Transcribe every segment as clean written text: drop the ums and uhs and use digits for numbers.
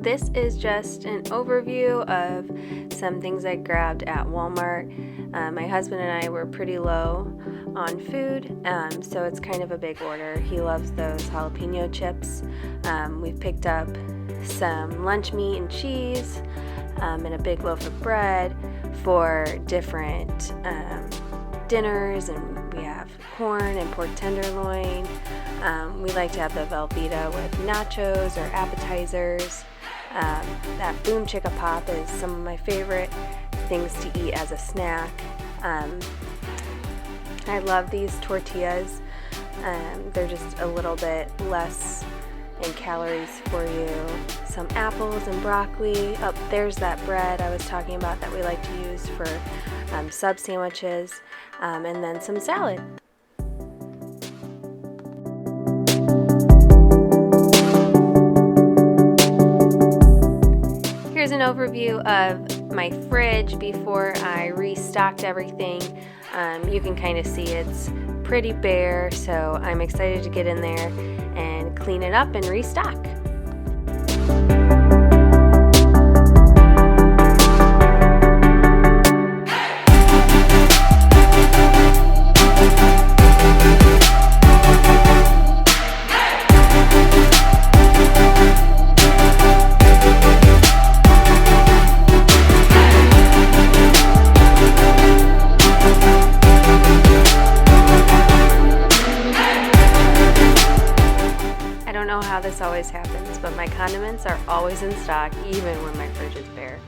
this is just an overview of some things I grabbed at Walmart. My husband and I were pretty low on food, so it's kind of a big order. He loves those jalapeno chips. We've picked up some lunch meat and cheese and a big loaf of bread for different dinners, and we have corn and pork tenderloin. We like to have the Velveeta with nachos or appetizers. That boom chicka pop is some of my favorite things to eat as a snack. I love these tortillas. They're just a little bit less in calories for you. Some apples and broccoli. Oh, there's that bread I was talking about that we like to use for sub sandwiches. And then some salad. Here's an overview of my fridge before I restocked everything. You can kind of see it's pretty bare, so I'm excited to get in there and clean it up and restock. How this always happens, but my condiments are always in stock even when my fridge is bare.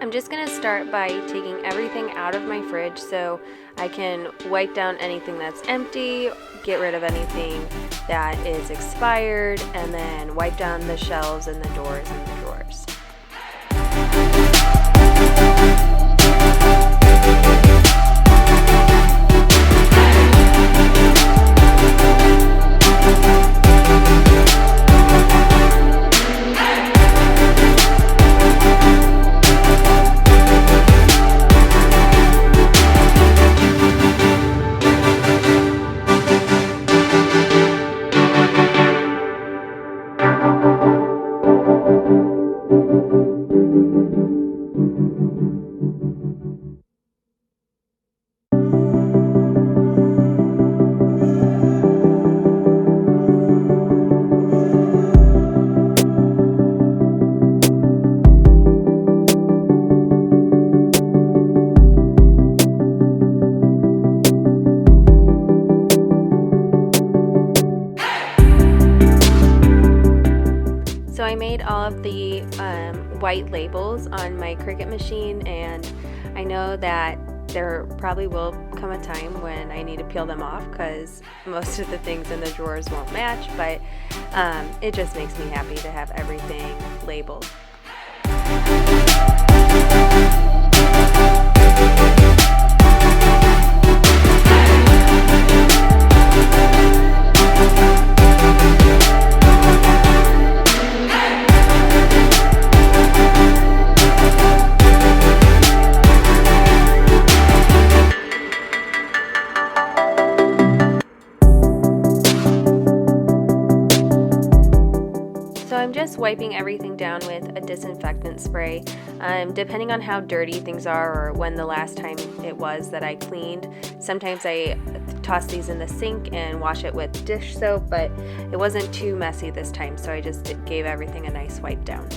I'm just going to start by taking everything out of my fridge so I can wipe down anything that's empty, get rid of anything that is expired, and then wipe down the shelves and the doors and the drawers. So I made all of the white labels on my Cricut machine, and I know that there probably will come a time when I need to peel them off because most of the things in the drawers won't match, but it just makes me happy to have everything labeled. I'm just wiping everything down with a disinfectant spray. Depending on how dirty things are or when the last time it was that I cleaned, sometimes I toss these in the sink and wash it with dish soap, but it wasn't too messy this time, so I just gave everything a nice wipe down.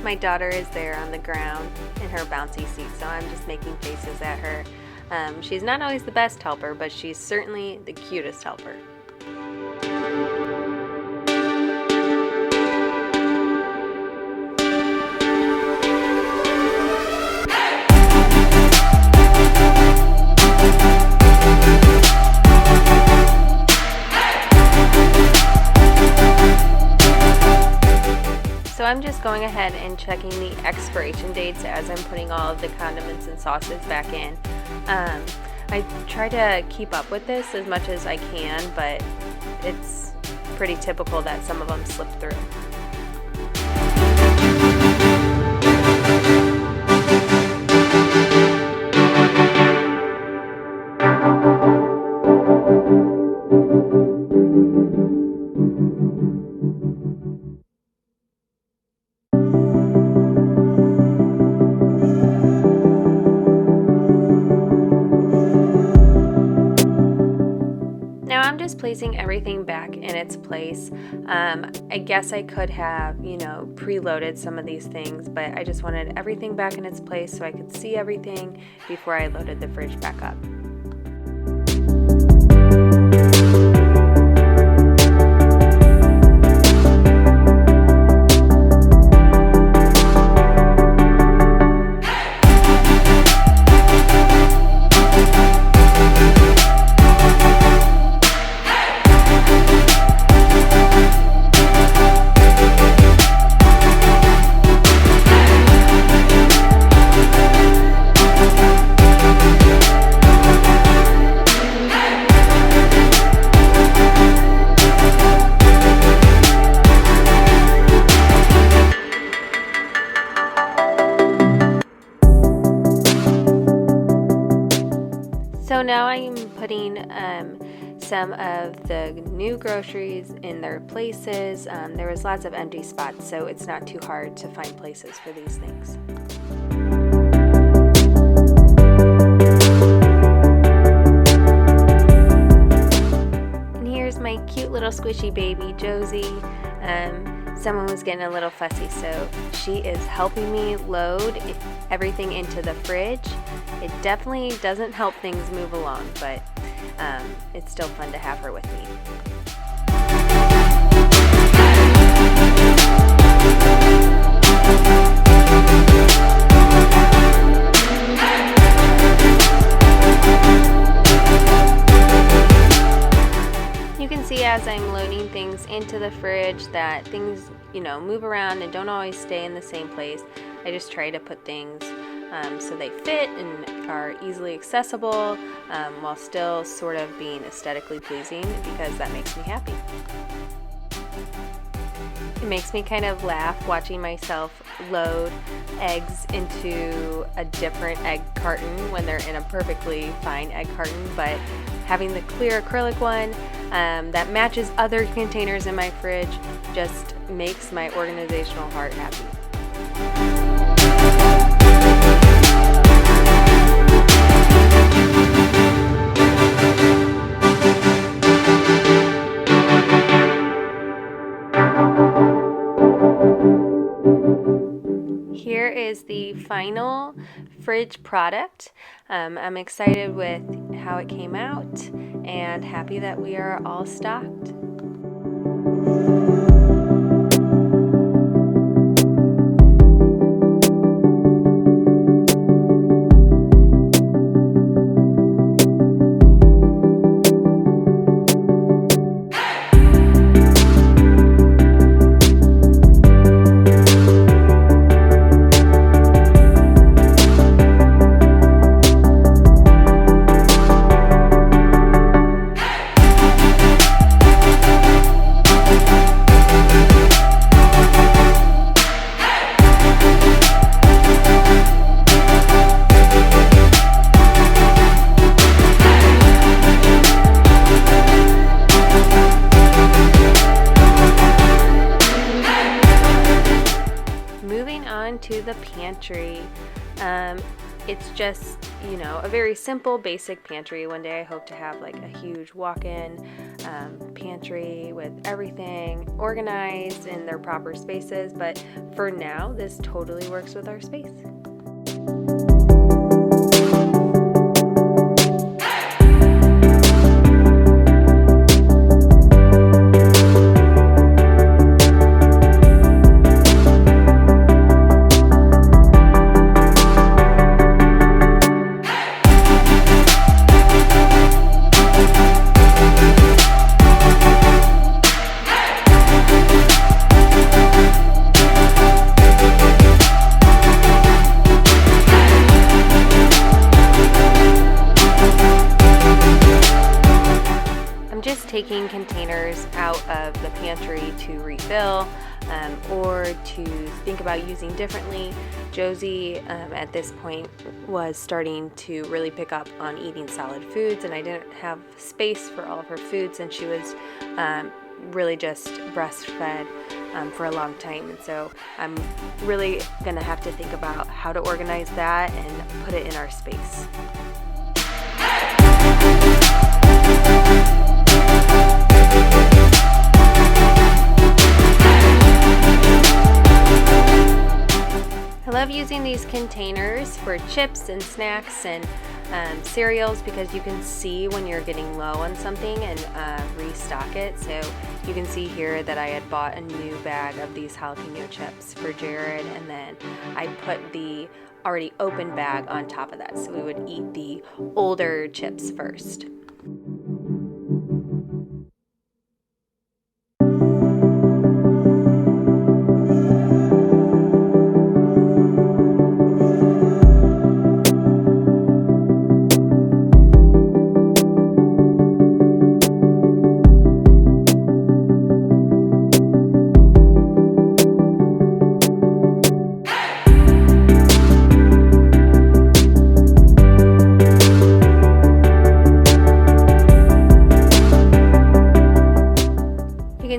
My daughter is there on the ground in her bouncy seat, so I'm just making faces at her. She's not always the best helper, but she's certainly the cutest helper. going ahead and checking the expiration dates as I'm putting all of the condiments and sauces back in. I try to keep up with this as much as I can, but it's pretty typical that some of them slip through. Now I'm just placing everything back in its place. I guess I could have, preloaded some of these things, but I just wanted everything back in its place so I could see everything before I loaded the fridge back up. So now I'm putting some of the new groceries in their places. There was lots of empty spots, so it's not too hard to find places for these things. And here's my cute little squishy baby, Josie. Someone was getting a little fussy, so she is helping me load everything into the fridge. It definitely doesn't help things move along, but it's still fun to have her with me. You can see as I'm loading things into the fridge that things, move around and don't always stay in the same place. I just try to put things so they fit and are easily accessible while still sort of being aesthetically pleasing, because that makes me happy. It makes me kind of laugh watching myself load eggs into a different egg carton when they're in a perfectly fine egg carton, but having the clear acrylic one that matches other containers in my fridge just makes my organizational heart happy. Here is the final fridge product. I'm excited with how it came out and happy that we are all stocked. To the pantry. It's just, a very simple, basic pantry. One day I hope to have like a huge walk-in pantry with everything organized in their proper spaces, but for now, this totally works with our space. taking containers out of the pantry to refill or to think about using differently. Josie at this point was starting to really pick up on eating solid foods, and I didn't have space for all of her foods, and she was really just breastfed for a long time, and so I'm really gonna have to think about how to organize that and put it in our space. I love using these containers for chips and snacks and cereals because you can see when you're getting low on something and restock it. So you can see here that I had bought a new bag of these jalapeno chips for Jared, and then I put the already open bag on top of that, so we would eat the older chips first.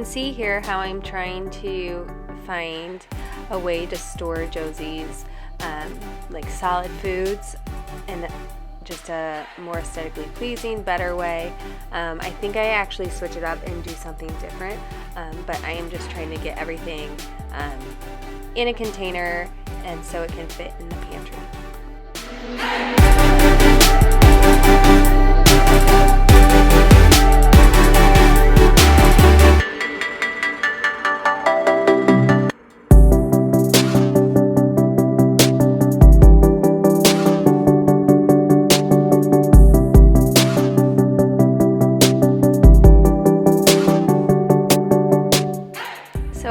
See here how I'm trying to find a way to store Josie's like solid foods in just a more aesthetically pleasing, better way. I think I actually switch it up and do something different, but I am just trying to get everything in a container and so it can fit in the pantry.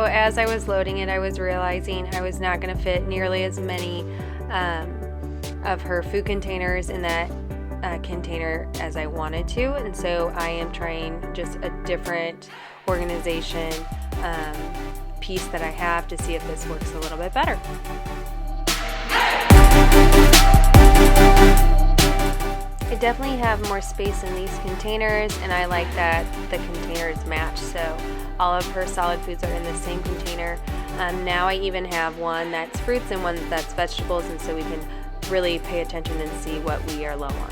As I was loading it, I was realizing I was not going to fit nearly as many of her food containers in that container as I wanted to, and so I am trying just a different organization piece that I have to see if this works a little bit better. I definitely have more space in these containers, and I like that the containers match, so all of her solid foods are in the same container. Now I even have one that's fruits and one that's vegetables, and so we can really pay attention and see what we are low on.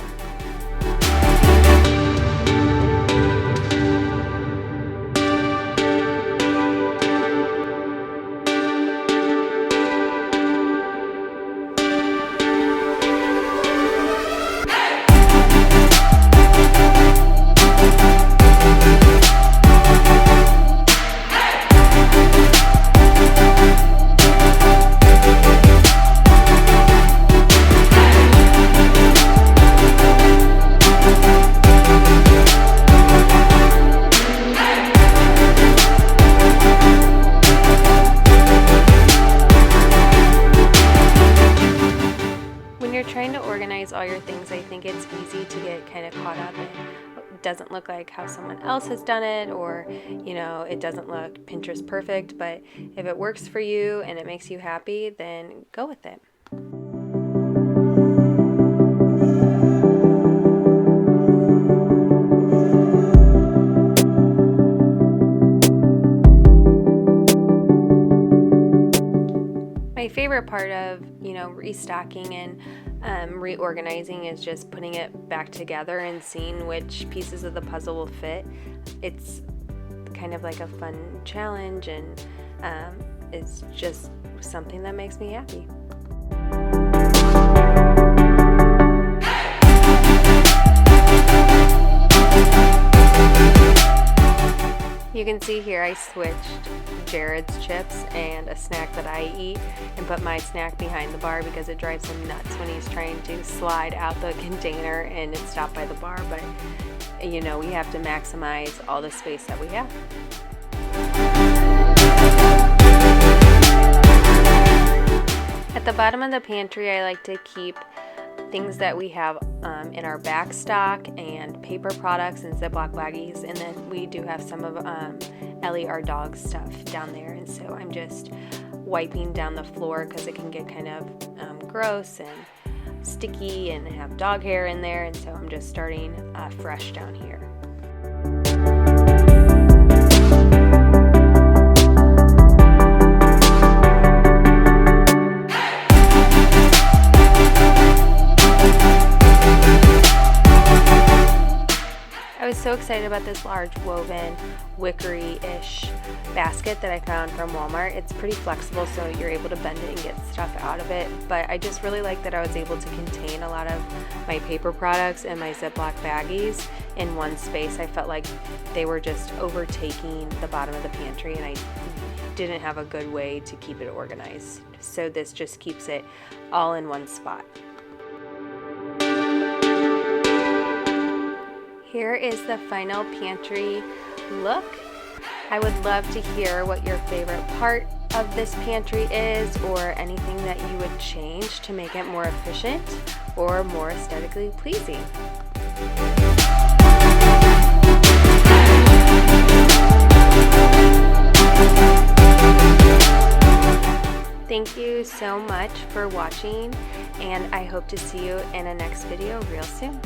Trying to organize all your things, I think it's easy to get kind of caught up in it doesn't look like how someone else has done it, or it doesn't look Pinterest perfect, but if it works for you and it makes you happy, then go with it. My favorite part of restocking and reorganizing is just putting it back together and seeing which pieces of the puzzle will fit. It's kind of like a fun challenge, and it's just something that makes me happy. You can see here I switched Jared's chips and a snack that I eat and put my snack behind the bar because it drives him nuts when he's trying to slide out the container and it's stopped by the bar, but we have to maximize all the space that we have. At the bottom of the pantry, I like to keep things that we have in our back stock and paper products and Ziploc baggies, and then we do have some of Ellie, our dog's stuff down there, and so I'm just wiping down the floor because it can get kind of gross and sticky and have dog hair in there, and so I'm just starting fresh down here. I was so excited about this large woven wickery-ish basket that I found from Walmart. It's pretty flexible, so you're able to bend it and get stuff out of it, but I just really like that I was able to contain a lot of my paper products and my Ziploc baggies in one space. I felt like they were just overtaking the bottom of the pantry, and I didn't have a good way to keep it organized. So this just keeps it all in one spot. Here is the final pantry look. I would love to hear what your favorite part of this pantry is, or anything that you would change to make it more efficient or more aesthetically pleasing. Thank you so much for watching, and I hope to see you in a next video real soon.